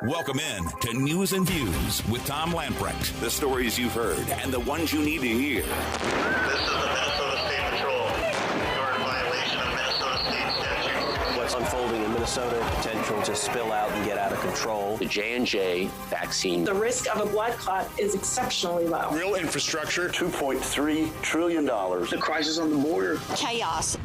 Welcome in to News and Views with Tom Lamprecht. The stories you've heard and the ones you need to hear. This is the Minnesota State Patrol. You're in violation of Minnesota State statute. What's unfolding in Minnesota, potential to spill out and get out of control. The J&J vaccine. The risk of a blood clot is exceptionally low. Real infrastructure. $2.3 trillion. The crisis on the border. Chaos.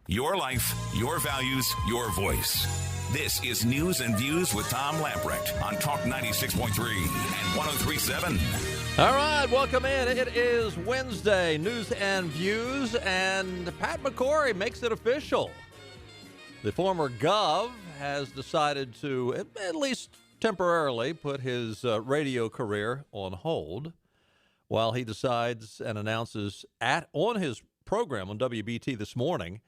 Your life, your values, your voice. This is News and Views with Tom Lamprecht on Talk 96.3 and 103.7. All right, welcome in. It is Wednesday, News and Views, and Pat McCrory makes it official. The former Gov has decided to, at least temporarily, put his radio career on hold while he decides and announces on his program on WBT this morning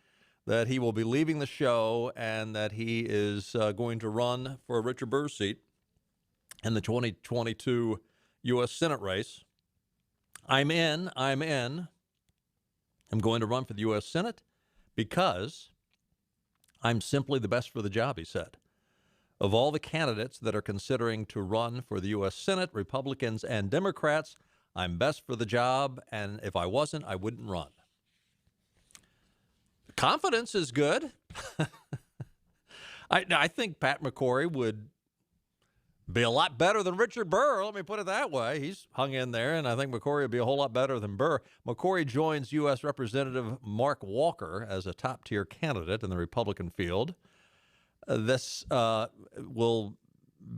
that he will be leaving the show and that he is going to run for a Richard Burr seat in the 2022 U.S. Senate race. I'm in. I'm going to run for the U.S. Senate because I'm simply the best for the job, he said. Of all the candidates that are considering to run for the U.S. Senate, Republicans and Democrats, I'm best for the job, and if I wasn't, I wouldn't run. Confidence is good. I think Pat McCrory would be a lot better than Richard Burr. Let me put it that way. He's hung in there, and I think McCrory would be a whole lot better than Burr. McCrory joins U.S. Representative Mark Walker as a top-tier candidate in the Republican field. This will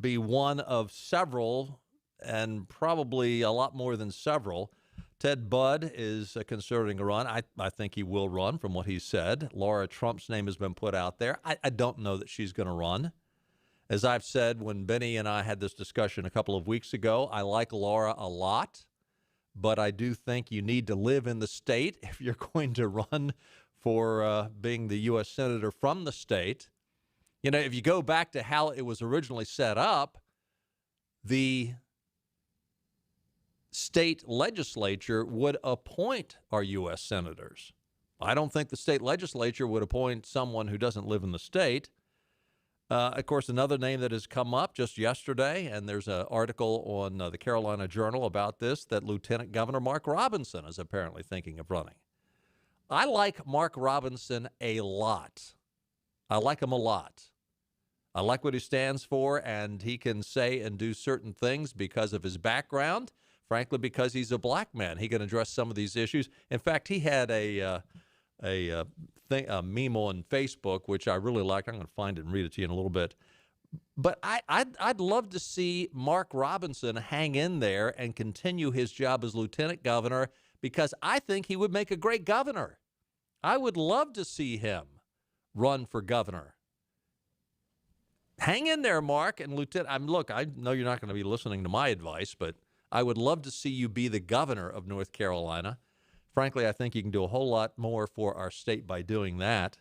be one of several, and probably a lot more than several. Ted Budd is considering a run. I think he will run from what he said. Laura Trump's name has been put out there. I don't know that she's going to run. As I've said, when Benny and I had this discussion a couple of weeks ago, I like Laura a lot, but I do think you need to live in the state if you're going to run for being the U.S. Senator from the state. You know, if you go back to how it was originally set up, the state legislature would appoint our U.S. senators. I don't think the state legislature would appoint someone who doesn't live in the state. Of course, another name that has come up just yesterday, and there's an article on the Carolina Journal about this, that Lieutenant Governor Mark Robinson is apparently thinking of running. I like Mark Robinson a lot. I like him a lot. I like what he stands for, and he can say and do certain things because of his background. Frankly, because he's a black man, he can address some of these issues. In fact, he had a meme on Facebook, which I really like. I'm going to find it and read it to you in a little bit. But I'd love to see Mark Robinson hang in there and continue his job as lieutenant governor, because I think he would make a great governor. I would love to see him run for governor. Hang in there, Mark. And Lieutenant, look, I know you're not going to be listening to my advice, but I would love to see you be the governor of North Carolina. Frankly, I think you can do a whole lot more for our state by doing that.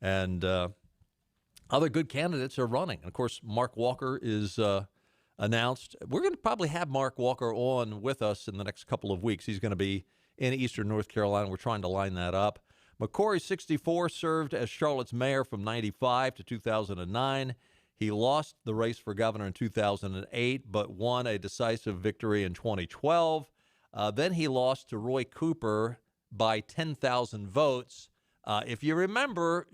And other good candidates are running. And, of course, Mark Walker is announced. We're going to probably have Mark Walker on with us in the next couple of weeks. He's going to be in eastern North Carolina. We're trying to line that up. McCrory, 64, served as Charlotte's mayor from 1995 to 2009. He lost the race for governor in 2008, but won a decisive victory in 2012. Then he lost to Roy Cooper by 10,000 votes. If you remember,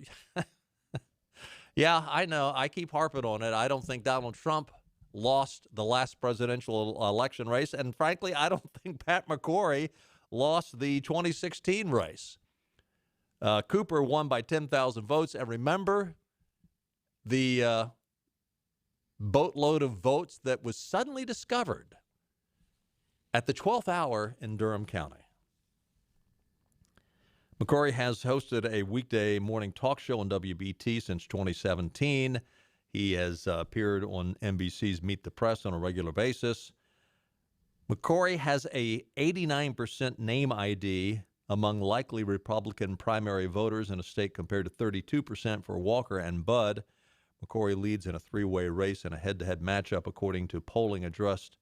yeah, I know, I keep harping on it. I don't think Donald Trump lost the last presidential election race, and frankly, I don't think Pat McCrory lost the 2016 race. Cooper won by 10,000 votes, and remember the boatload of votes that was suddenly discovered at the 12th hour in Durham County. McCrory has hosted a weekday morning talk show on WBT since 2017. He has appeared on NBC's Meet the Press on a regular basis. McCrory has a 89% name ID among likely Republican primary voters in a state compared to 32% for Walker and Budd. McCrory leads in a three-way race in a head-to-head matchup, according to polling addressed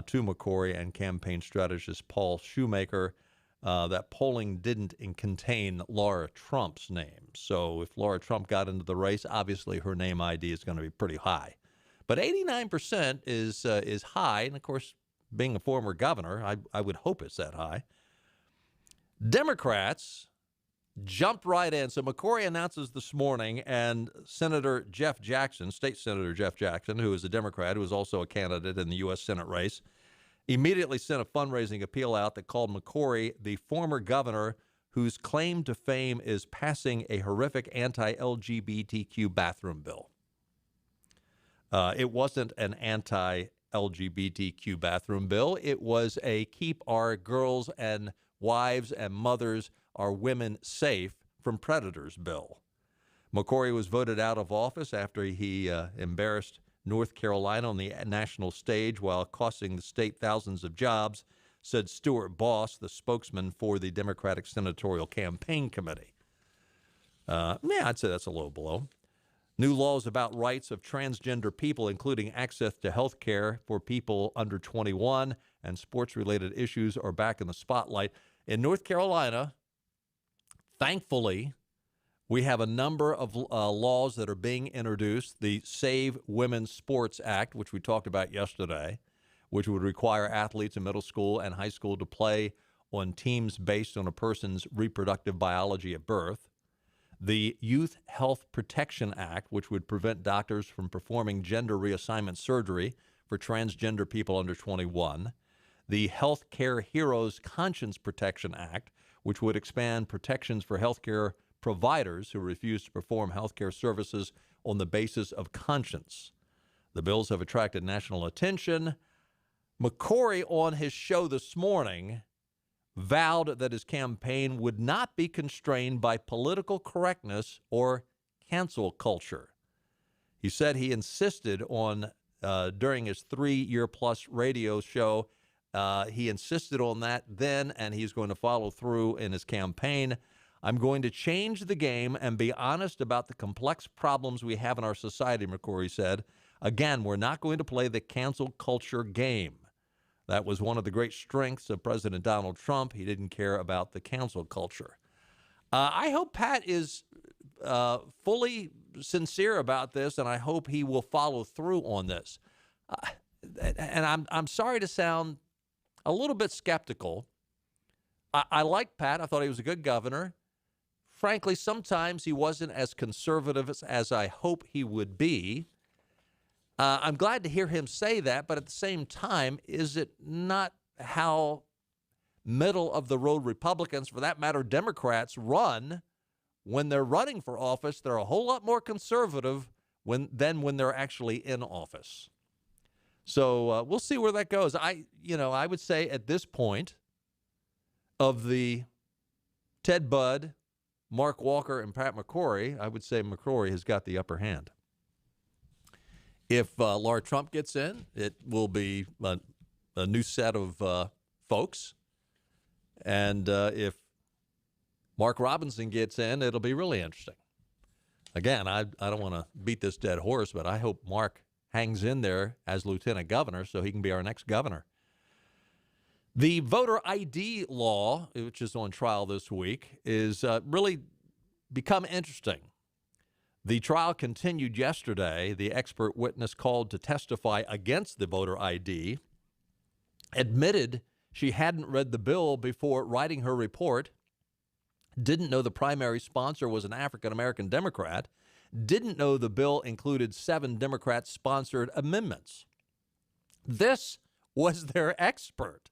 to McCrory and campaign strategist Paul Shoemaker. That polling didn't contain Laura Trump's name. So if Laura Trump got into the race, obviously her name ID is going to be pretty high. But 89% is high. And, of course, being a former governor, I would hope it's that high. Democrats jumped right in. So McCrory announces this morning, and Senator Jeff Jackson, State Senator Jeff Jackson, who is a Democrat, who is also a candidate in the U.S. Senate race, immediately sent a fundraising appeal out that called McCrory the former governor whose claim to fame is passing a horrific anti-LGBTQ bathroom bill. It wasn't an anti-LGBTQ bathroom bill. It was a keep our girls and wives and mothers, our women safe from predators bill. McCrory was voted out of office after he embarrassed North Carolina on the national stage while costing the state thousands of jobs, said Stuart Boss, the spokesman for the Democratic Senatorial Campaign Committee. I'd say that's a low blow. New laws about rights of transgender people, including access to health care for people under 21 and sports-related issues, are back in the spotlight. In North Carolina, thankfully, we have a number of laws that are being introduced. The Save Women's Sports Act, which we talked about yesterday, which would require athletes in middle school and high school to play on teams based on a person's reproductive biology at birth. The Youth Health Protection Act, which would prevent doctors from performing gender reassignment surgery for transgender people under 21. The Health Care Heroes Conscience Protection Act, which would expand protections for healthcare providers who refuse to perform healthcare services on the basis of conscience. The bills have attracted national attention. McCrory, on his show this morning, vowed that his campaign would not be constrained by political correctness or cancel culture. He said he insisted on, during his 3-year-plus radio show, he insisted on that then, and he's going to follow through in his campaign. I'm going to change the game and be honest about the complex problems we have in our society, McCrory said. Again, we're not going to play the cancel culture game. That was one of the great strengths of President Donald Trump. He didn't care about the cancel culture. I hope Pat is fully sincere about this, and I hope he will follow through on this. And I'm sorry to sound a little bit skeptical. I like Pat. I thought he was a good governor. Frankly, sometimes he wasn't as conservative as I hope he would be. I'm glad to hear him say that, but at the same time, is it not how middle-of-the-road Republicans, for that matter, Democrats, run when they're running for office? They're a whole lot more conservative than when they're actually in office. So we'll see where that goes. I would say at this point of the Ted Budd, Mark Walker, and Pat McCrory, I would say McCrory has got the upper hand. If Laura Trump gets in, it will be a new set of folks. And if Mark Robinson gets in, it'll be really interesting. Again, I don't want to beat this dead horse, but I hope Mark hangs in there as lieutenant governor so he can be our next governor. The voter ID law, which is on trial this week, is really become interesting. The trial continued yesterday. The expert witness called to testify against the voter ID admitted she hadn't read the bill before writing her report, didn't know the primary sponsor was an African-American Democrat, didn't know the bill included 7 Democrat-sponsored amendments. This was their expert.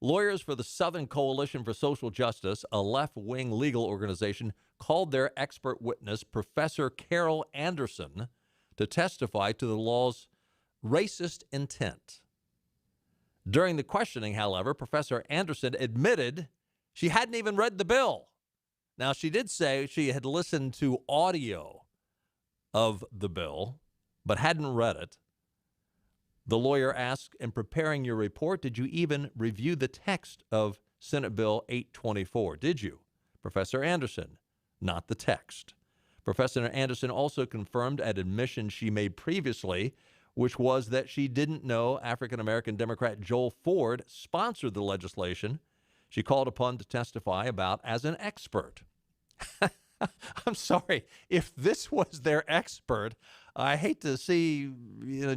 Lawyers for the Southern Coalition for Social Justice, a left-wing legal organization, called their expert witness, Professor Carol Anderson, to testify to the law's racist intent. During the questioning, however, Professor Anderson admitted she hadn't even read the bill. Now, she did say she had listened to audio of the bill, but hadn't read it. The lawyer asked, in preparing your report, did you even review the text of Senate Bill 824? Did you? Professor Anderson, not the text. Professor Anderson also confirmed an admission she made previously, which was that she didn't know African-American Democrat Joel Ford sponsored the legislation she called upon to testify about as an expert. I'm sorry. If this was their expert, I hate to see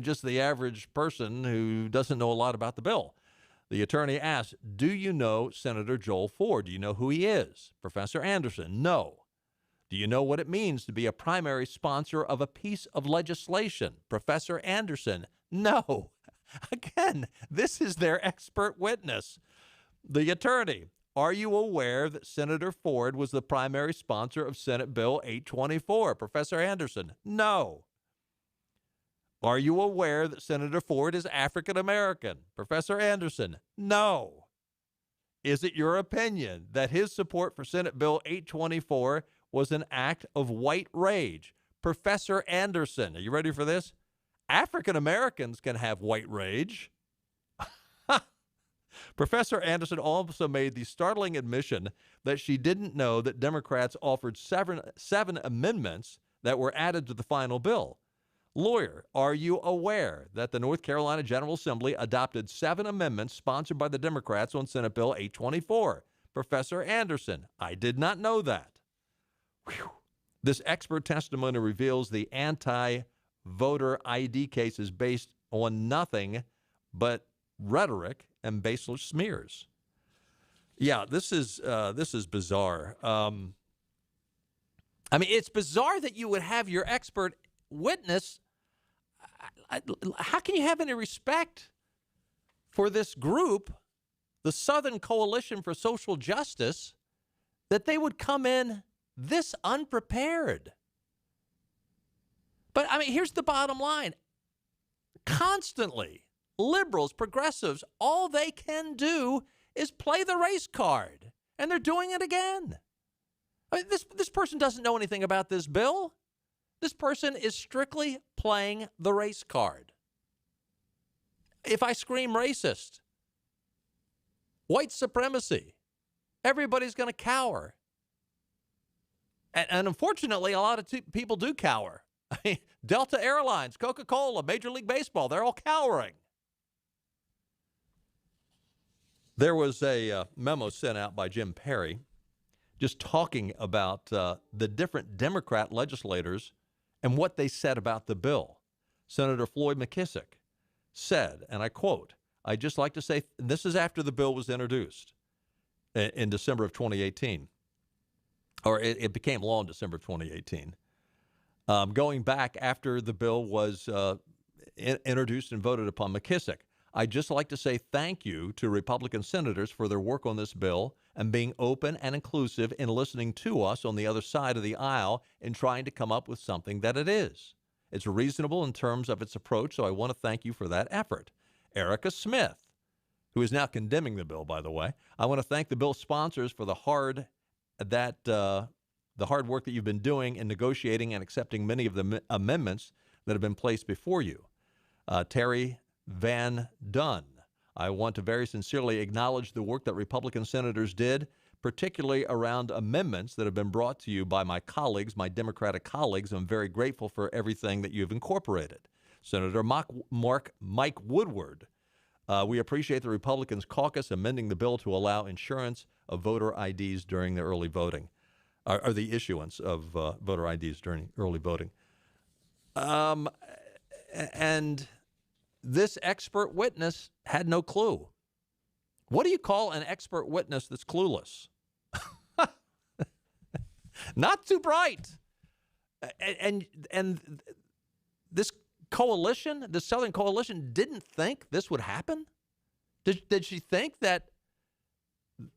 just the average person who doesn't know a lot about the bill. The attorney asked, do you know Senator Joel Ford? Do you know who he is? Professor Anderson, no. Do you know what it means to be a primary sponsor of a piece of legislation? Professor Anderson, no. Again, this is their expert witness. The attorney, are you aware that Senator Ford was the primary sponsor of Senate Bill 824? Professor Anderson, no. Are you aware that Senator Ford is African American? Professor Anderson, no. Is it your opinion that his support for Senate Bill 824 was an act of white rage? Professor Anderson, are you ready for this? African Americans can have white rage. Professor Anderson also made the startling admission that she didn't know that Democrats offered seven amendments that were added to the final bill. Lawyer, are you aware that the North Carolina General Assembly adopted 7 amendments sponsored by the Democrats on Senate Bill 824? Professor Anderson, I did not know that. Whew. This expert testimony reveals the anti-voter ID case is based on nothing but rhetoric and baseless smears. Yeah, this is bizarre. I mean, it's bizarre that you would have your expert witness. How can you have any respect for this group, the Southern Coalition for Social Justice, that they would come in this unprepared? But I mean, here's the bottom line. Constantly, liberals, progressives, all they can do is play the race card, and they're doing it again. I mean, this person doesn't know anything about this bill. This person is strictly playing the race card. If I scream racist, white supremacy, everybody's going to cower. And unfortunately, a lot of people do cower. I mean, Delta Airlines, Coca-Cola, Major League Baseball, they're all cowering. There was a memo sent out by Jim Perry just talking about the different Democrat legislators and what they said about the bill. Senator Floyd McKissick said, and I quote, I'd just like to say, this is after the bill was introduced in December of 2018, or it became law in December of 2018. Going back after the bill was introduced and voted upon, McKissick, I'd just like to say thank you to Republican senators for their work on this bill and being open and inclusive in listening to us on the other side of the aisle and trying to come up with something that it is. It's reasonable in terms of its approach, so I want to thank you for that effort. Erica Smith, who is now condemning the bill, by the way, I want to thank the bill sponsors for the hard work that you've been doing in negotiating and accepting many of the amendments that have been placed before you. Terry Van Dunn, I want to very sincerely acknowledge the work that Republican senators did, particularly around amendments that have been brought to you by my colleagues, my Democratic colleagues. I'm very grateful for everything that you've incorporated. Senator Mike Woodward, we appreciate the Republicans caucus amending the bill to allow insurance of voter IDs during the early voting, or the issuance of voter IDs during early voting. And this expert witness had no clue. What do you call an expert witness that's clueless? Not too bright. And this coalition, the Southern Coalition, didn't think this would happen? Did she think that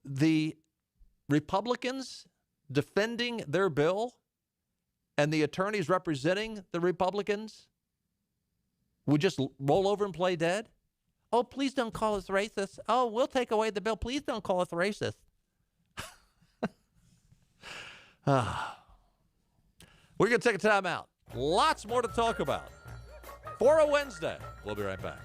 the Republicans defending their bill and the attorneys representing the Republicans would just roll over and play dead? Oh, please don't call us racist. Oh, we'll take away the bill. Please don't call us racist. We're going to take a time out. Lots more to talk about. For a Wednesday. We'll be right back.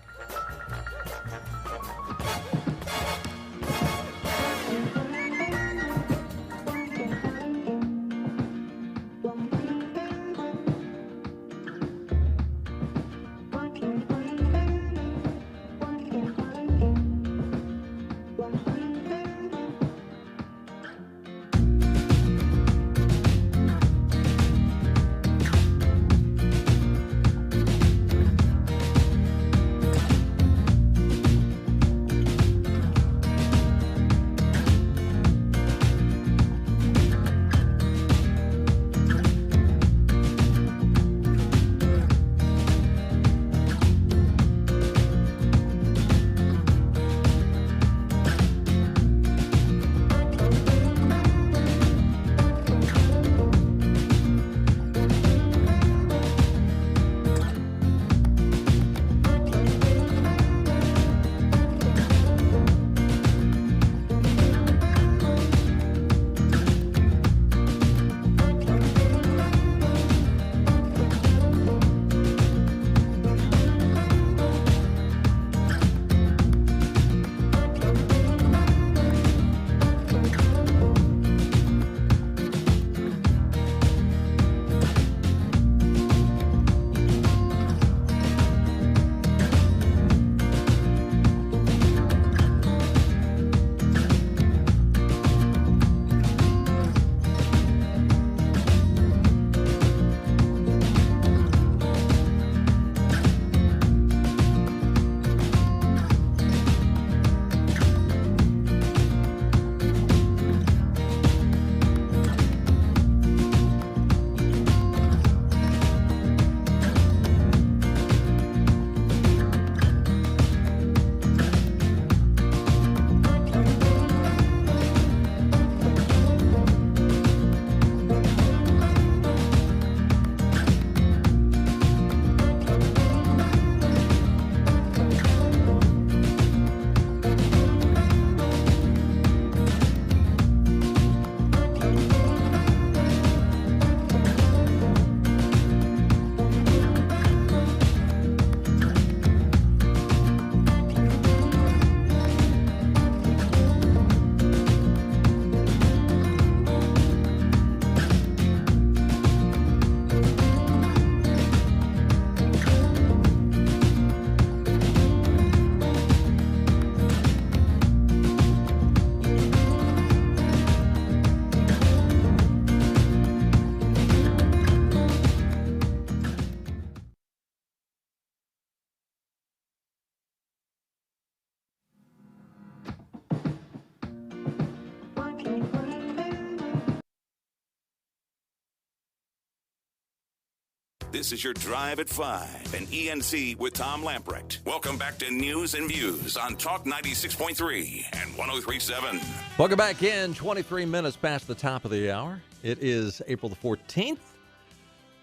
This is your Drive at 5 and ENC with Tom Lamprecht. Welcome back to News and Views on Talk 96.3 and 103.7. Welcome back in. 23 minutes past the top of the hour. It is April the 14th.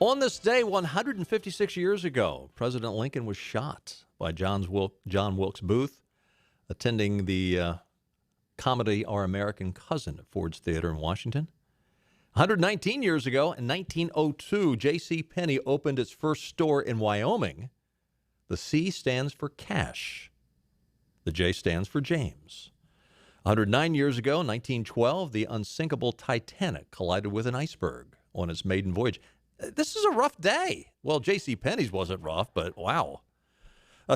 On this day, 156 years ago, President Lincoln was shot by John Wilkes Booth attending the comedy Our American Cousin at Ford's Theater in Washington. 119 years ago, in 1902, J.C. Penney opened its first store in Wyoming. The C stands for cash. The J stands for James. 109 years ago, 1912, the unsinkable Titanic collided with an iceberg on its maiden voyage. This is a rough day. Well, J.C. Penney's wasn't rough, but wow.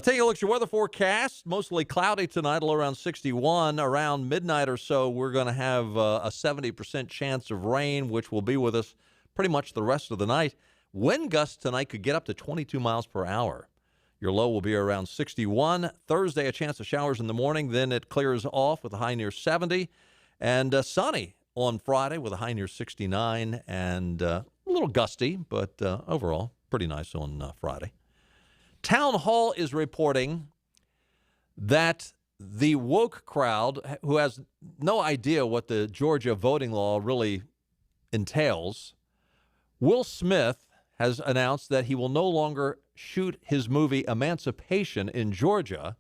Take a look at your weather forecast. Mostly cloudy tonight, around 61. Around midnight or so, we're going to have a 70% chance of rain, which will be with us pretty much the rest of the night. Wind gusts tonight could get up to 22 miles per hour. Your low will be around 61. Thursday, a chance of showers in the morning. Then it clears off with a high near 70. And sunny on Friday with a high near 69. And a little gusty, but overall pretty nice on Friday. Town Hall is reporting that the woke crowd, who has no idea what the Georgia voting law really entails, Will Smith has announced that he will no longer shoot his movie Emancipation in Georgia,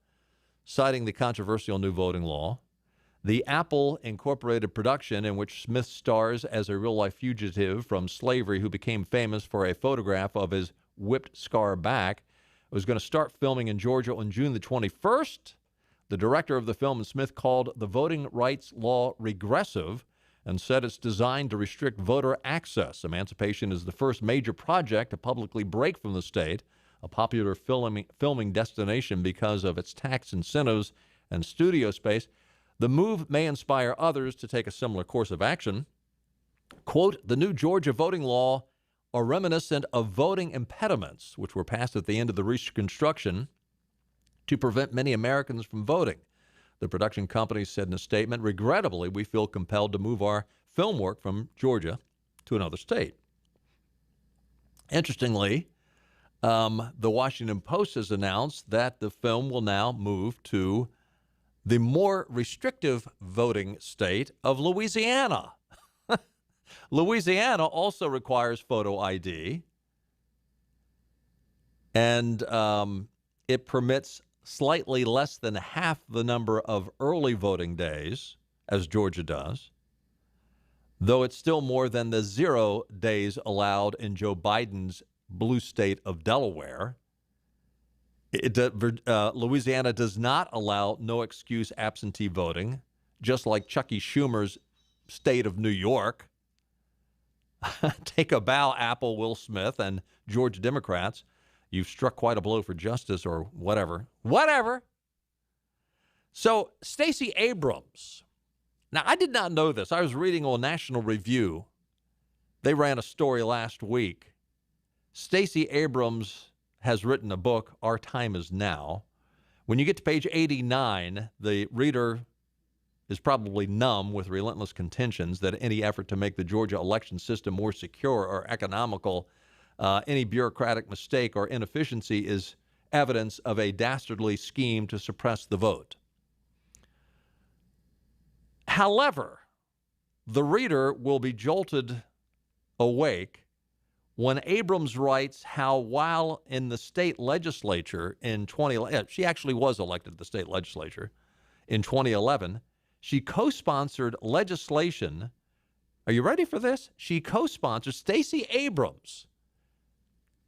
citing the controversial new voting law. The Apple Incorporated production, in which Smith stars as a real-life fugitive from slavery who became famous for a photograph of his whipped scar back, was going to start filming in Georgia on June the 21st. The director of the film and Smith called the voting rights law regressive and said it's designed to restrict voter access. Emancipation is the first major project to publicly break from the state, a popular filming destination because of its tax incentives and studio space. The move may inspire others to take a similar course of action. Quote, the new Georgia voting law are reminiscent of voting impediments, which were passed at the end of the Reconstruction to prevent many Americans from voting. The production company said in a statement, regrettably, we feel compelled to move our film work from Georgia to another state. Interestingly, the Washington Post has announced that the film will now move to the more restrictive voting state of Louisiana. Louisiana also requires photo ID, and it permits slightly less than half the number of early voting days, as Georgia does, though it's still more than the 0 days allowed in Joe Biden's blue state of Delaware. Louisiana does not allow no-excuse absentee voting, just like Chucky Schumer's state of New York. Take a bow, Apple, Will Smith, and Georgia Democrats. You've struck quite a blow for justice or whatever. Whatever. So, Stacey Abrams. Now, I did not know this. I was reading on National Review. They ran a story last week. Stacey Abrams has written a book, Our Time Is Now. When you get to page 89, the reader is probably numb with relentless contentions that any effort to make the Georgia election system more secure or economical, any bureaucratic mistake or inefficiency is evidence of a dastardly scheme to suppress the vote. However, the reader will be jolted awake when Abrams writes how while in the state legislature in 2011, she actually was elected to the state legislature in 2011, she co-sponsored legislation. Are you ready for this? She co-sponsored, Stacey Abrams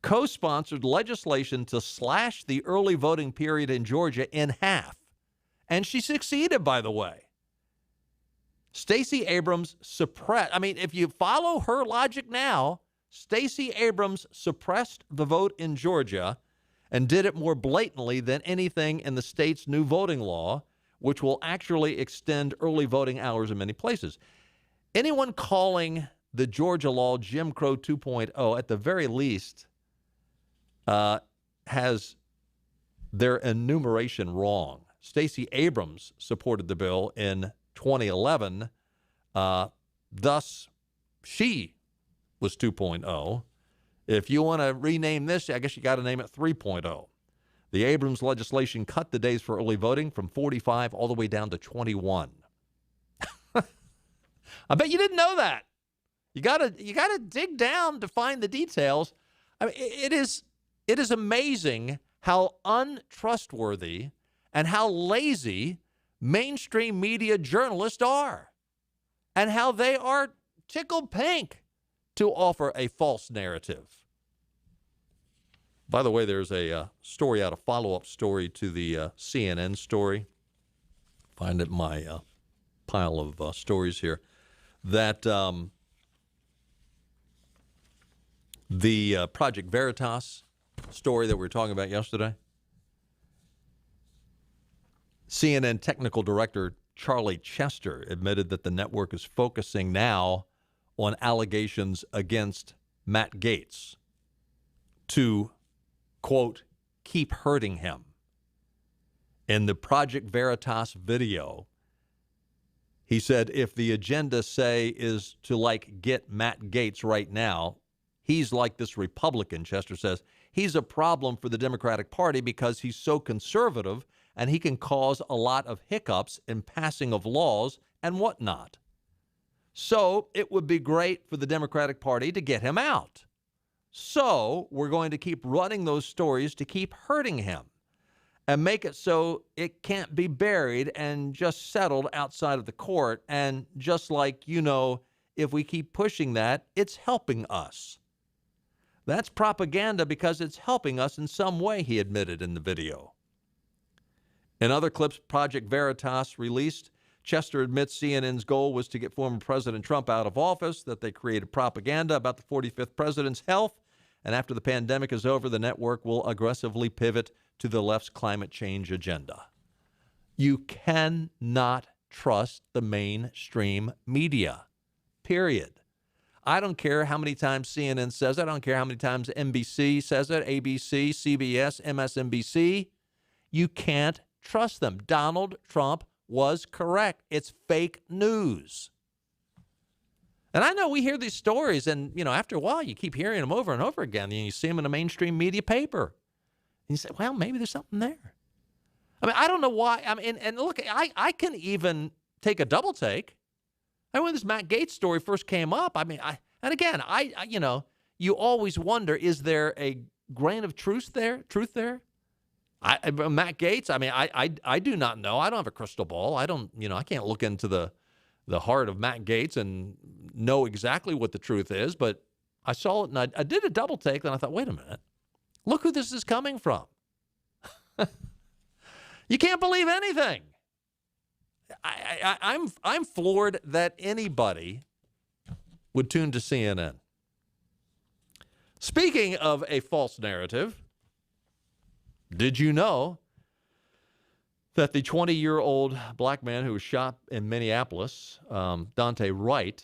co-sponsored legislation to slash the early voting period in Georgia in half. And she succeeded, by the way. Stacey Abrams if you follow her logic now, Stacey Abrams suppressed the vote in Georgia and did it more blatantly than anything in the state's new voting law, which will actually extend early voting hours in many places. Anyone calling the Georgia law Jim Crow 2.0, at the very least, has their enumeration wrong. Stacey Abrams supported the bill in 2011. Thus, she was 2.0, If you want to rename this, I guess you got to name it 3.0. The Abrams legislation cut the days for early voting from 45 all the way down to 21. I bet you didn't know that. You gotta dig down to find the details. I mean, it is amazing how untrustworthy and how lazy mainstream media journalists are, and how they are tickled pink to offer a false narrative. By the way, there's a story out, a follow-up story to the CNN story. Find it in my pile of stories here. That the Project Veritas story that we were talking about yesterday. CNN technical director Charlie Chester admitted that the network is focusing now on allegations against Matt Gaetz to, quote, keep hurting him. In the Project Veritas video, he said if the agenda, say, is to, like, get Matt Gaetz right now, he's like this Republican, Chester says. He's a problem for the Democratic Party because he's so conservative and he can cause a lot of hiccups in passing of laws and whatnot. So it would be great for the Democratic Party to get him out. So we're going to keep running those stories to keep hurting him and make it so it can't be buried and just settled outside of the court. And just like, you know, if we keep pushing that, it's helping us. That's propaganda because it's helping us in some way, he admitted in the video. In other clips Project Veritas released, Chester admits CNN's goal was to get former President Trump out of office, that they created propaganda about the 45th president's health, and after the pandemic is over, the network will aggressively pivot to the left's climate change agenda. You cannot trust the mainstream media, period. I don't care how many times CNN says it. I don't care how many times NBC says it, ABC, CBS, MSNBC. You can't trust them. Donald Trump was correct. It's fake news. And I know we hear these stories, and, you know, after a while, you keep hearing them over and over again, and you see them in a mainstream media paper. And you say, well, maybe there's something there. I mean, I don't know why. I mean, and look, I can even take a double take. I mean, when this Matt Gaetz story first came up, I mean, you know, you always wonder, is there a grain of truth there? Matt Gaetz, I mean, I do not know. I don't have a crystal ball. I don't, you know, I can't look into the heart of Matt Gaetz and know exactly what the truth is, but I saw it and I did a double take, and I thought, wait a minute, look who this is coming from. You can't believe anything. I'm floored that anybody would tune to CNN. Speaking of a false narrative, did you know that the 20-year-old black man who was shot in Minneapolis, Daunte Wright,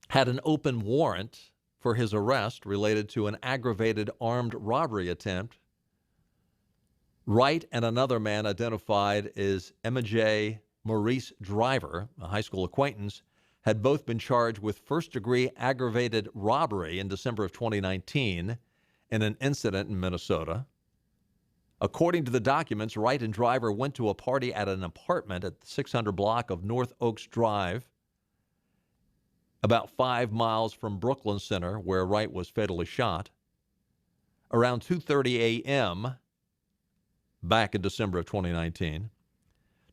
had an open warrant for his arrest related to an aggravated armed robbery attempt? Wright and another man identified as MJ Maurice Driver, a high school acquaintance, had both been charged with first-degree aggravated robbery in December of 2019 in an incident in Minnesota. According to the documents, Wright and Driver went to a party at an apartment at the 600 block of North Oaks Drive, about 5 miles from Brooklyn Center, where Wright was fatally shot. Around 2:30 a.m., back in December of 2019,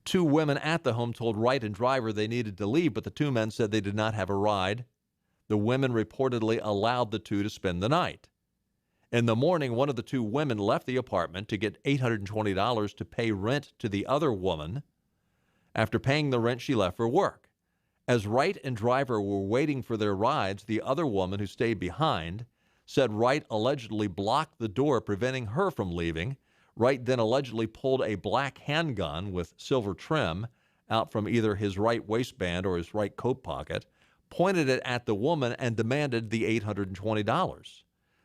two women at the home told Wright and Driver they needed to leave, but the two men said they did not have a ride. The women reportedly allowed the two to spend the night. In the morning, one of the two women left the apartment to get $820 to pay rent to the other woman. After paying the rent, she left for work. As Wright and Driver were waiting for their rides, the other woman, who stayed behind, said Wright allegedly blocked the door, preventing her from leaving. Wright then allegedly pulled a black handgun with silver trim out from either his right waistband or his right coat pocket, pointed it at the woman, and demanded the $820.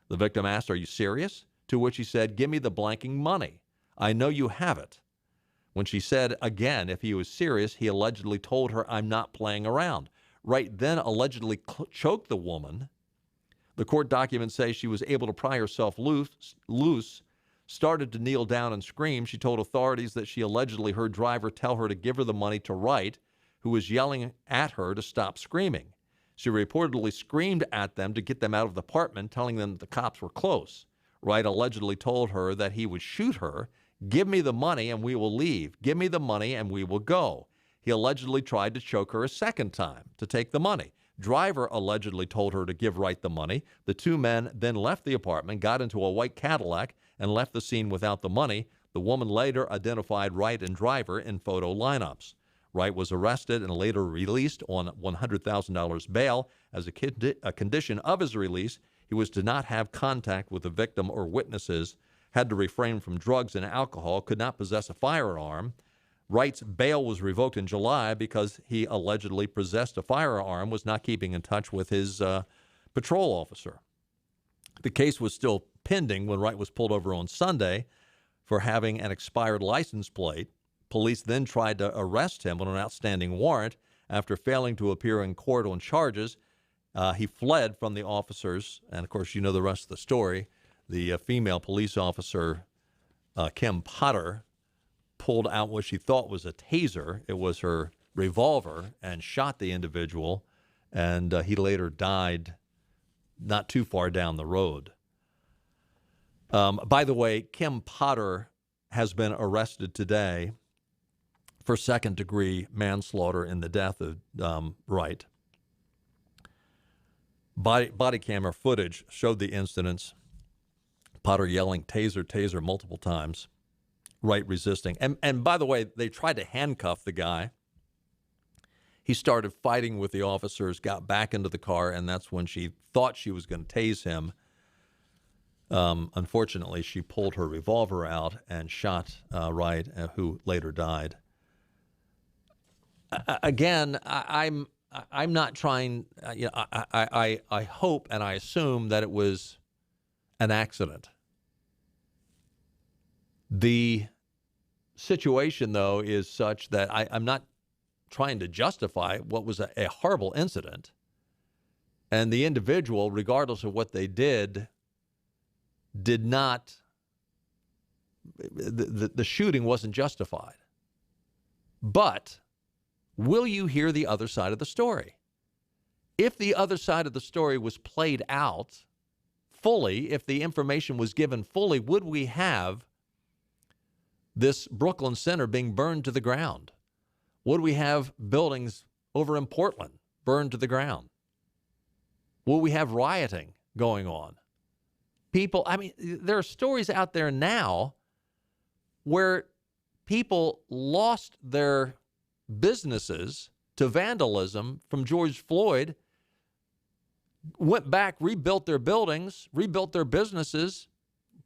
The victim asked, "Are you serious?" To which he said, "Give me the blanking money. I know you have it." When she said again if he was serious, he allegedly told her, "I'm not playing around." Wright then allegedly choked the woman. The court documents say she was able to pry herself loose, started to kneel down and scream. She told authorities that she allegedly heard driver tell her to give her the money to Wright, who was yelling at her to stop screaming. She reportedly screamed at them to get them out of the apartment, telling them that the cops were close. Wright allegedly told her that he would shoot her. Give me the money and we will leave. Give me the money and we will go. He allegedly tried to choke her a second time to take the money. Driver allegedly told her to give Wright the money. The two men then left the apartment, got into a white Cadillac, and left the scene without the money. The woman later identified Wright and driver in photo lineups. Wright was arrested and later released on $100,000 bail. As a condition of his release, he was to not have contact with the victim or witnesses, had to refrain from drugs and alcohol, could not possess a firearm. Wright's bail was revoked in July because he allegedly possessed a firearm, was not keeping in touch with his patrol officer. The case was still pending when Wright was pulled over on Sunday for having an expired license plate. Police then tried to arrest him on an outstanding warrant. After failing to appear in court on charges, he fled from the officers. And, of course, you know the rest of the story. The female police officer, Kim Potter, pulled out what she thought was a taser. It was her revolver, and shot the individual, and he later died not too far down the road. By the way, Kim Potter has been arrested today for second-degree manslaughter in the death of Wright. Body camera footage showed the incidents. Potter yelling, "Taser, taser," multiple times. Wright resisting. And by the way, they tried to handcuff the guy. He started fighting with the officers, got back into the car, and that's when she thought she was going to tase him. Unfortunately, she pulled her revolver out and shot Wright, who later died. Again, I'm not trying. I hope and I assume that it was an accident. The situation, though, is such that I'm not trying to justify what was a horrible incident. And the individual, regardless of what they did not, the shooting wasn't justified. But will you hear the other side of the story? If the other side of the story was played out fully, if the information was given fully, would we have this Brooklyn Center being burned to the ground? Would we have buildings over in Portland burned to the ground? Will we have rioting going on? People, there are stories out there now where people lost their businesses to vandalism from George Floyd, went back, rebuilt their buildings, rebuilt their businesses,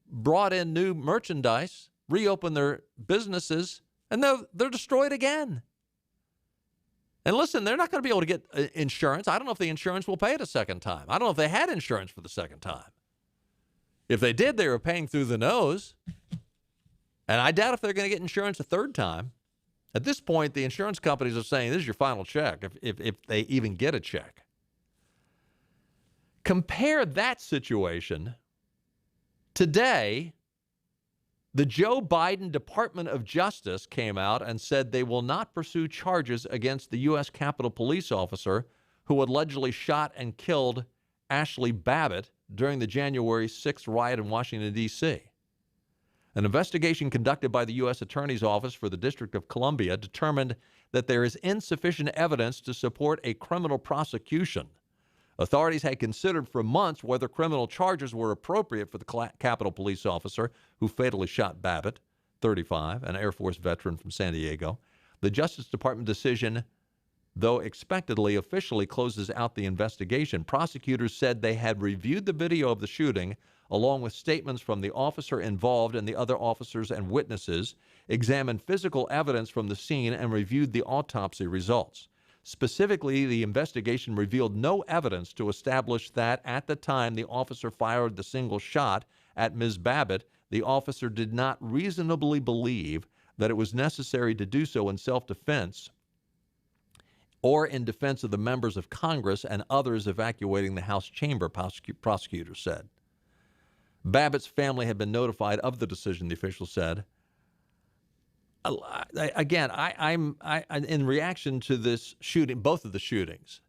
brought in new merchandise, reopen their businesses, and they're destroyed again. And listen, they're not going to be able to get insurance. I don't know if the insurance will pay it a second time. I don't know if they had insurance for the second time. If they did, they were paying through the nose. And I doubt if they're going to get insurance a third time. At this point, the insurance companies are saying this is your final check, if they even get a check. Compare that situation today. The Joe Biden Department of Justice came out and said they will not pursue charges against the U.S. Capitol Police officer who allegedly shot and killed Ashley Babbitt during the January 6th riot in Washington, D.C. An investigation conducted by the U.S. Attorney's Office for the District of Columbia determined that there is insufficient evidence to support a criminal prosecution. Authorities had considered for months whether criminal charges were appropriate for the Capitol Police officer who fatally shot Babbitt, 35, an Air Force veteran from San Diego. The Justice Department decision, though expectedly, officially closes out the investigation. Prosecutors said they had reviewed the video of the shooting along with statements from the officer involved and the other officers and witnesses, examined physical evidence from the scene, and reviewed the autopsy results. Specifically, the investigation revealed no evidence to establish that at the time the officer fired the single shot at Ms. Babbitt, the officer did not reasonably believe that it was necessary to do so in self-defense or in defense of the members of Congress and others evacuating the House chamber, prosecutors said. Babbitt's family had been notified of the decision, the official said. Again, I'm in reaction to this shooting, both of the shootings.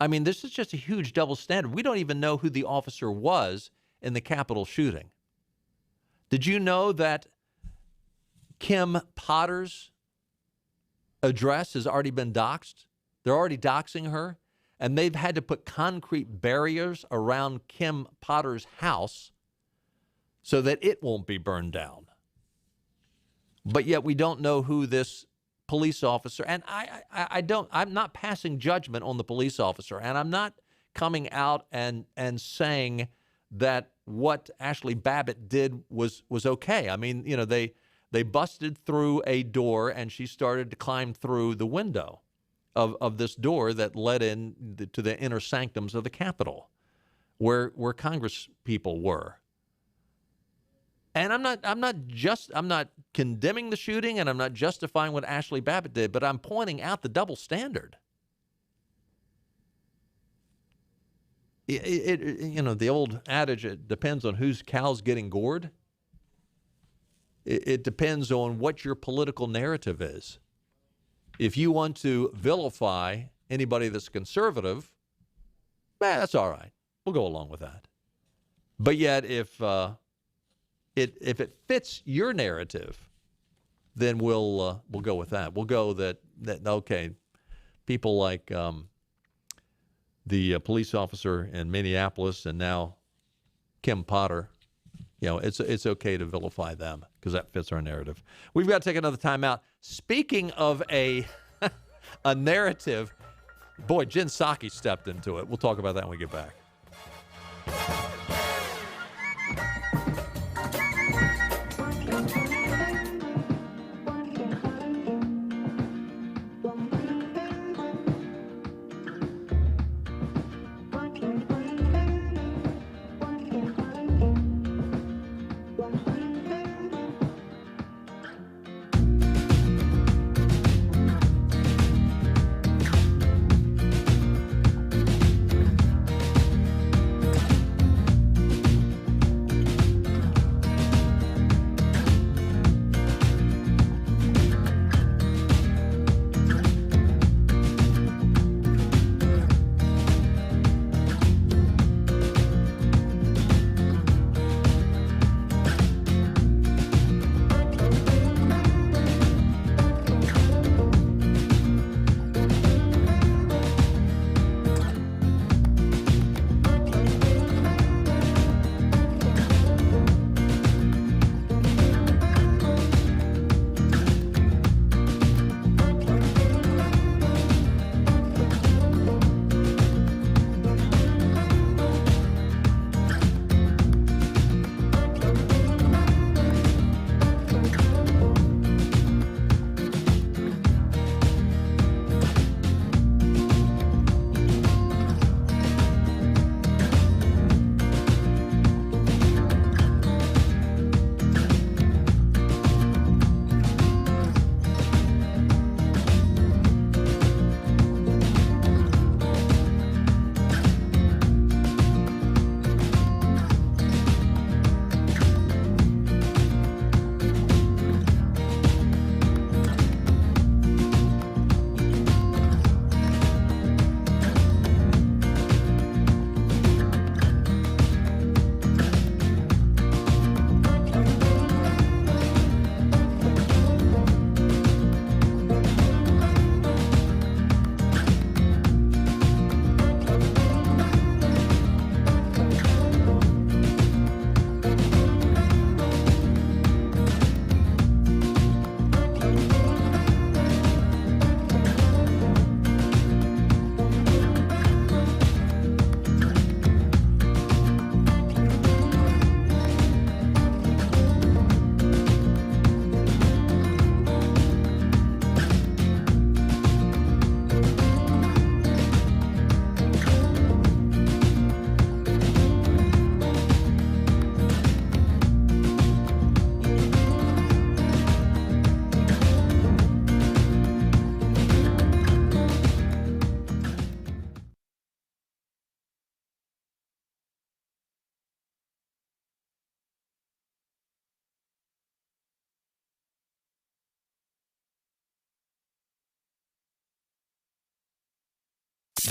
I mean, this is just a huge double standard. We don't even know who the officer was in the Capitol shooting. Did you know that Kim Potter's address has already been doxxed? They're already doxing her, and they've had to put concrete barriers around Kim Potter's house so that it won't be burned down. But yet we don't know who this police officer, and I'm not passing judgment on the police officer, and I'm not coming out and saying that what Ashley Babbitt did was okay. I mean, you know, they busted through a door and she started to climb through the window of this door that led to the inner sanctums of the Capitol, where Congress people were. And I'm not condemning the shooting, and I'm not justifying what Ashley Babbitt did, but I'm pointing out the double standard. You know, the old adage, it depends on whose cow's getting gored. It depends on what your political narrative is. If you want to vilify anybody that's conservative, that's all right. We'll go along with that. But yet, if it fits your narrative, then we'll go with that. We'll go that okay, people like the police officer in Minneapolis and now Kim Potter, you know, it's okay to vilify them because that fits our narrative. We've got to take another time out. Speaking of a narrative, boy, Jen Psaki stepped into it. We'll talk about that when we get back.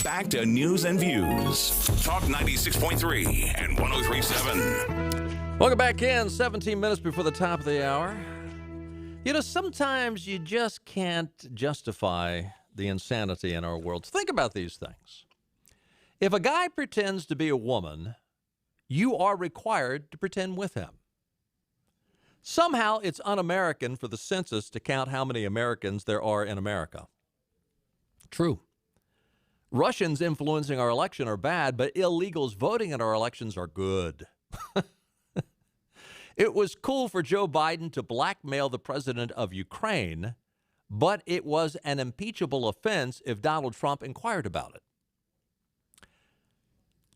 Back to news and views. Talk 96.3 and 103.7. Welcome back in, 17 minutes before the top of the hour. You know, sometimes you just can't justify the insanity in our world. Think about these things. If a guy pretends to be a woman, you are required to pretend with him. Somehow it's un-American for the census to count how many Americans there are in America. True. Russians influencing our election are bad, but illegals voting in our elections are good. It was cool for Joe Biden to blackmail the president of Ukraine, but it was an impeachable offense if Donald Trump inquired about it.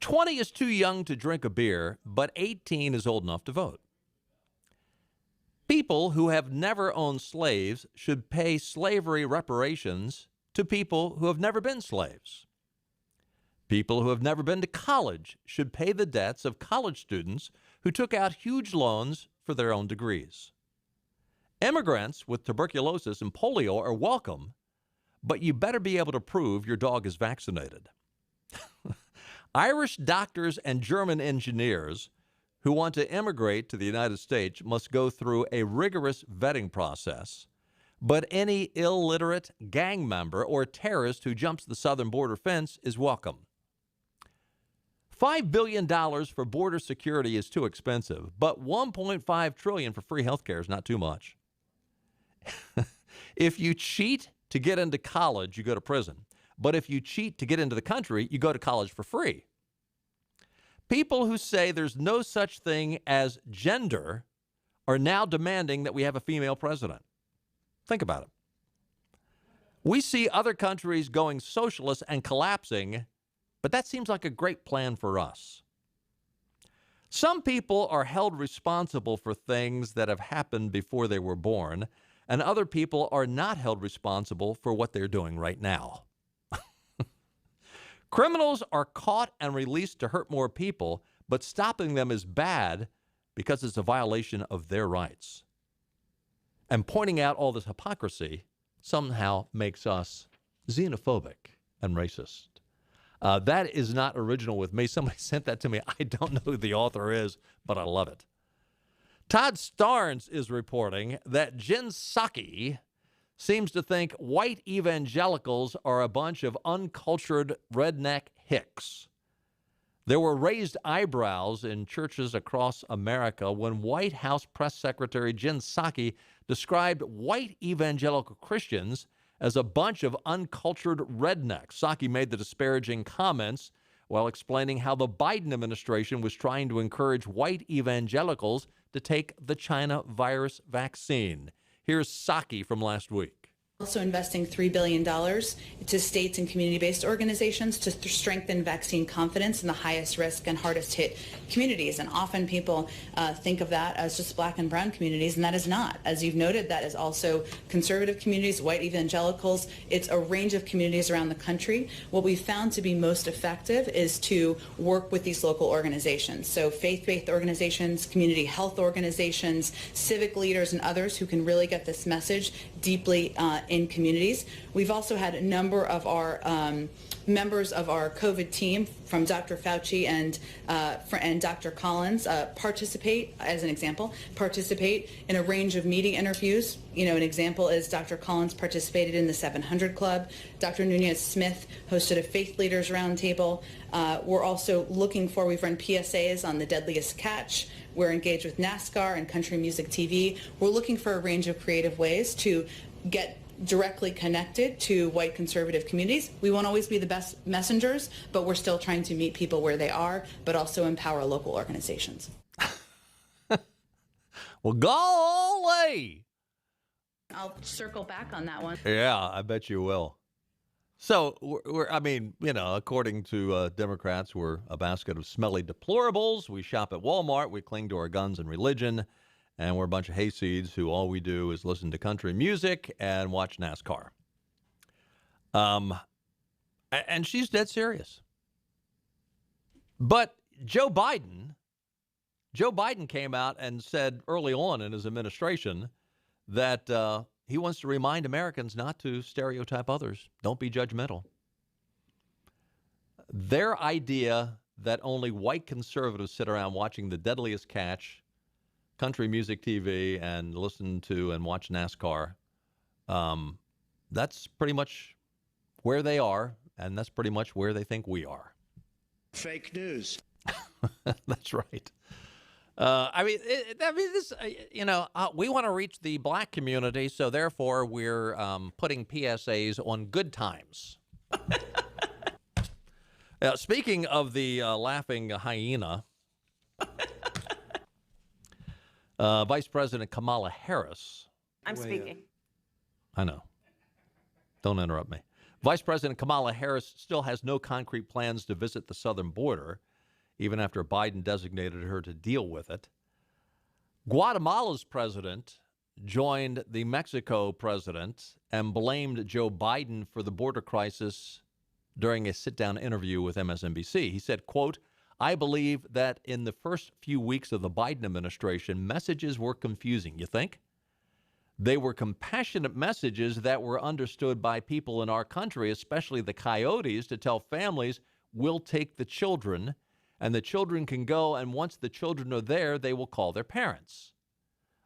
20 is too young to drink a beer, but 18 is old enough to vote. People who have never owned slaves should pay slavery reparations to people who have never been slaves. People who have never been to college should pay the debts of college students who took out huge loans for their own degrees. Immigrants with tuberculosis and polio are welcome, but you better be able to prove your dog is vaccinated. Irish doctors and German engineers who want to immigrate to the United States must go through a rigorous vetting process, but any illiterate gang member or terrorist who jumps the southern border fence is welcome. $5 billion for border security is too expensive, but $1.5 trillion for free health care is not too much. If you cheat to get into college, you go to prison. But if you cheat to get into the country, you go to college for free. People who say there's no such thing as gender are now demanding that we have a female president. Think about it. We see other countries going socialist and collapsing, but that seems like a great plan for us. Some people are held responsible for things that have happened before they were born, and other people are not held responsible for what they're doing right now. Criminals are caught and released to hurt more people, but stopping them is bad because it's a violation of their rights. And pointing out all this hypocrisy somehow makes us xenophobic and racist. That is not original with me. Somebody sent that to me. I don't know who the author is, but I love it. Todd Starnes is reporting that Jen Psaki seems to think white evangelicals are a bunch of uncultured redneck hicks. There were raised eyebrows in churches across America when White House Press Secretary Jen Psaki described white evangelical Christians as a bunch of uncultured rednecks. Psaki made the disparaging comments while explaining how the Biden administration was trying to encourage white evangelicals to take the China virus vaccine. Here's Psaki from last week. Also investing $3 billion to states and community-based organizations to strengthen vaccine confidence in the highest risk and hardest hit communities. And often people think of that as just black and brown communities, and that is not. As you've noted, that is also conservative communities, white evangelicals. It's a range of communities around the country. What we found to be most effective is to work with these local organizations. So faith-based organizations, community health organizations, civic leaders, and others who can really get this message deeply in communities. We've also had a number of our members of our COVID team, from Dr. Fauci and Dr. Collins, participate in a range of media interviews. You know, an example is Dr. Collins participated in the 700 Club. Dr. Nunez-Smith hosted a faith leaders roundtable. We're also we've run PSAs on the deadliest catch. We're engaged with NASCAR and Country Music TV. We're looking for a range of creative ways to get directly connected to white conservative communities. We won't always be the best messengers, but we're still trying to meet people where they are, but also empower local organizations. Well, golly! I'll circle back on that one. Yeah, I bet you will. So, according to Democrats, we're a basket of smelly deplorables. We shop at Walmart. We cling to our guns and religion. And we're a bunch of hayseeds who all we do is listen to country music and watch NASCAR. And she's dead serious. But Joe Biden came out and said early on in his administration that he wants to remind Americans not to stereotype others. Don't be judgmental. Their idea that only white conservatives sit around watching The Deadliest Catch, country music TV, and listen to and watch NASCAR, that's pretty much where they are, and that's pretty much where they think we are. Fake news. That's right. We want to reach the black community, so therefore we're putting PSAs on good times. Speaking of the laughing hyena, Vice President Kamala Harris. I'm speaking. I know. Don't interrupt me. Vice President Kamala Harris still has no concrete plans to visit the southern border, even after Biden designated her to deal with it. Guatemala's president joined the Mexico president and blamed Joe Biden for the border crisis during a sit-down interview with MSNBC. He said, quote, "I believe that in the first few weeks of the Biden administration, messages were confusing." You think? They were compassionate messages that were understood by people in our country, especially the coyotes, to tell families, we'll take the children, and the children can go, and once the children are there, they will call their parents.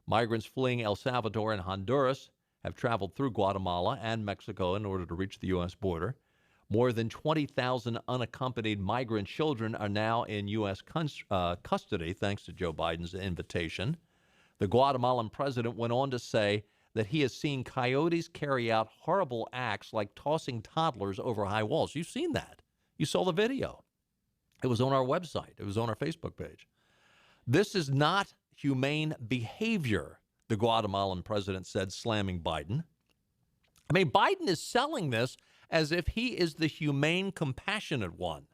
Migrants fleeing El Salvador and Honduras have traveled through Guatemala and Mexico in order to reach the U.S. border. More than 20,000 unaccompanied migrant children are now in U.S. custody, thanks to Joe Biden's invitation. The Guatemalan president went on to say that he has seen coyotes carry out horrible acts like tossing toddlers over high walls. You've seen that. You saw the video. It was on our website. It was on our Facebook page. This is not humane behavior, the Guatemalan president said, slamming Biden. I mean, Biden is selling this as if he is the humane, compassionate one.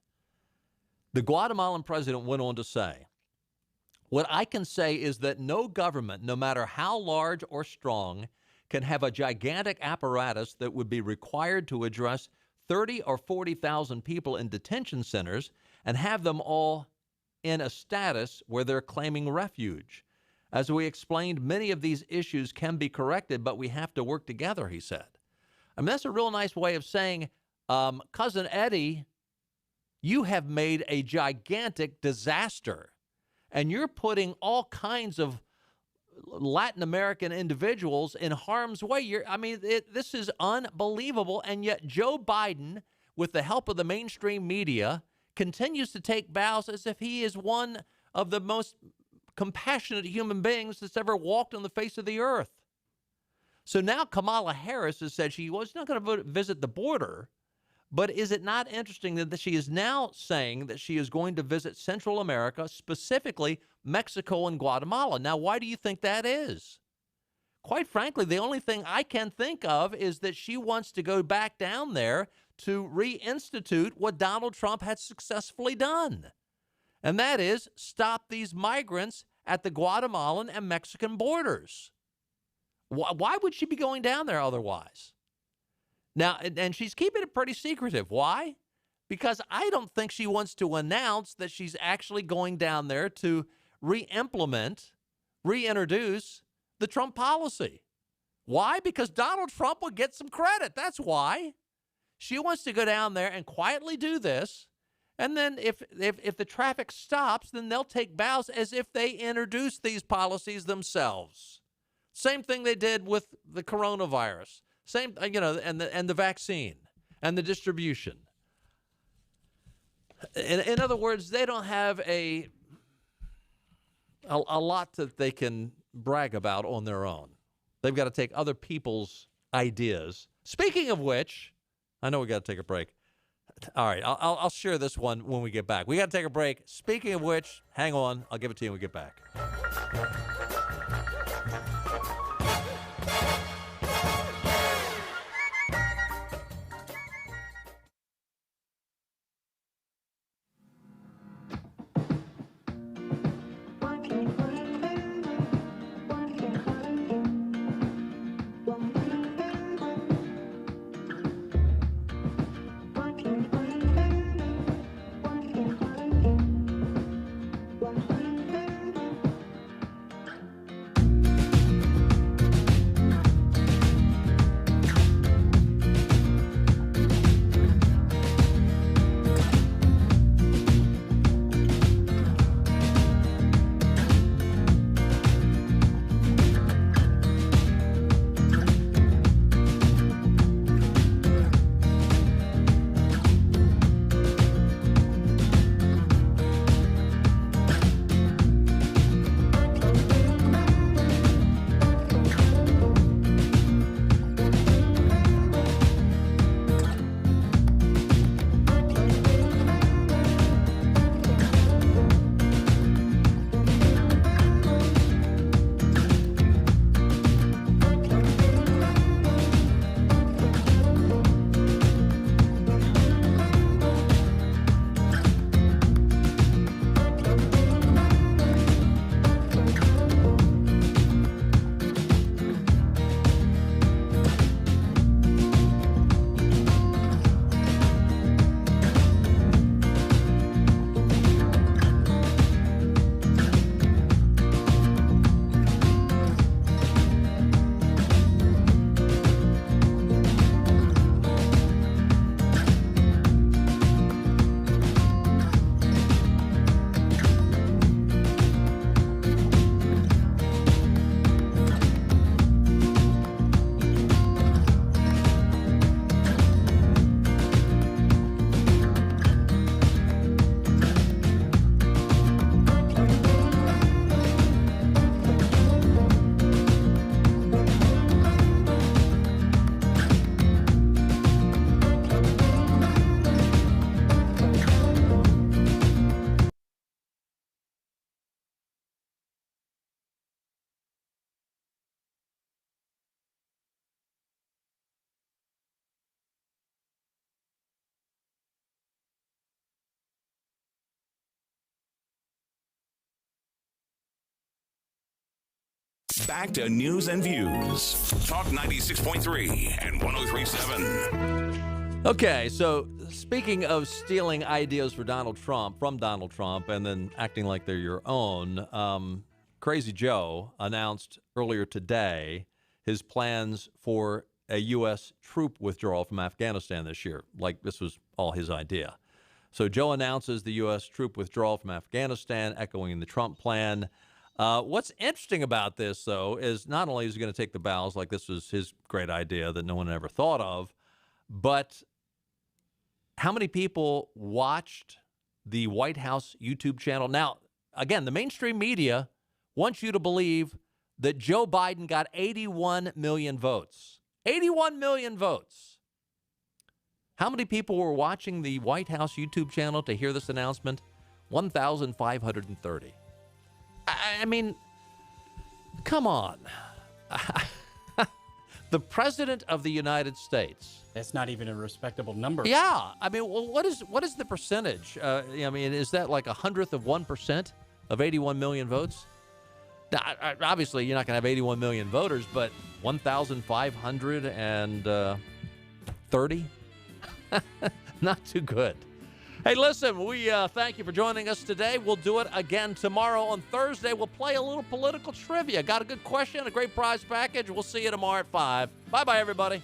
The Guatemalan president went on to say, "What I can say is that no government, no matter how large or strong, can have a gigantic apparatus that would be required to address 30 or 40,000 people in detention centers and have them all in a status where they're claiming refuge. As we explained, many of these issues can be corrected, but we have to work together," he said. I mean, that's a real nice way of saying, Cousin Eddie, you have made a gigantic disaster, and you're putting all kinds of Latin American individuals in harm's way. This is unbelievable, and yet Joe Biden, with the help of the mainstream media, continues to take bows as if he is one of the most compassionate human beings that's ever walked on the face of the earth. So now Kamala Harris has said she was not going to visit the border, but is it not interesting that she is now saying that she is going to visit Central America, specifically Mexico and Guatemala? Now, why do you think that is? Quite frankly, the only thing I can think of is that she wants to go back down there to reinstitute what Donald Trump had successfully done, and that is stop these migrants at the Guatemalan and Mexican borders. Why would she be going down there otherwise? Now, and she's keeping it pretty secretive. Why? Because I don't think she wants to announce that she's actually going down there to reintroduce the Trump policy. Why? Because Donald Trump would get some credit. That's why. She wants to go down there and quietly do this, and then if the traffic stops, then they'll take bows as if they introduced these policies themselves. Same thing they did with the coronavirus. Same, and the vaccine and the distribution. In other words, they don't have a lot that they can brag about on their own. They've got to take other people's ideas. Speaking of which, I know we got to take a break. All right, I'll share this one when we get back. We got to take a break. Speaking of which, hang on. I'll give it to you when we get back. Back to news and views. Talk 96.3 and 103.7. Okay, so speaking of stealing ideas from Donald Trump and then acting like they're your own, Crazy Joe announced earlier today his plans for a U.S. troop withdrawal from Afghanistan this year, like this was all his idea. So Joe announces the U.S. troop withdrawal from Afghanistan, echoing the Trump plan. What's interesting about this, though, is not only is he going to take the bows like this was his great idea that no one ever thought of, but how many people watched the White House YouTube channel? Now, again, the mainstream media wants you to believe that Joe Biden got 81 million votes. 81 million votes. How many people were watching the White House YouTube channel to hear this announcement? 1,530. I mean, come on. The President of the United States. That's not even a respectable number. Yeah. I mean, well, what is the percentage? I mean, is that like 100th of 1% of 81 million votes? Now, obviously, you're not going to have 81 million voters, but 1,530? Not too good. Hey, listen, we thank you for joining us today. We'll do it again tomorrow. On Thursday, we'll play a little political trivia. Got a good question, a great prize package. We'll see you tomorrow at 5. Bye-bye, everybody.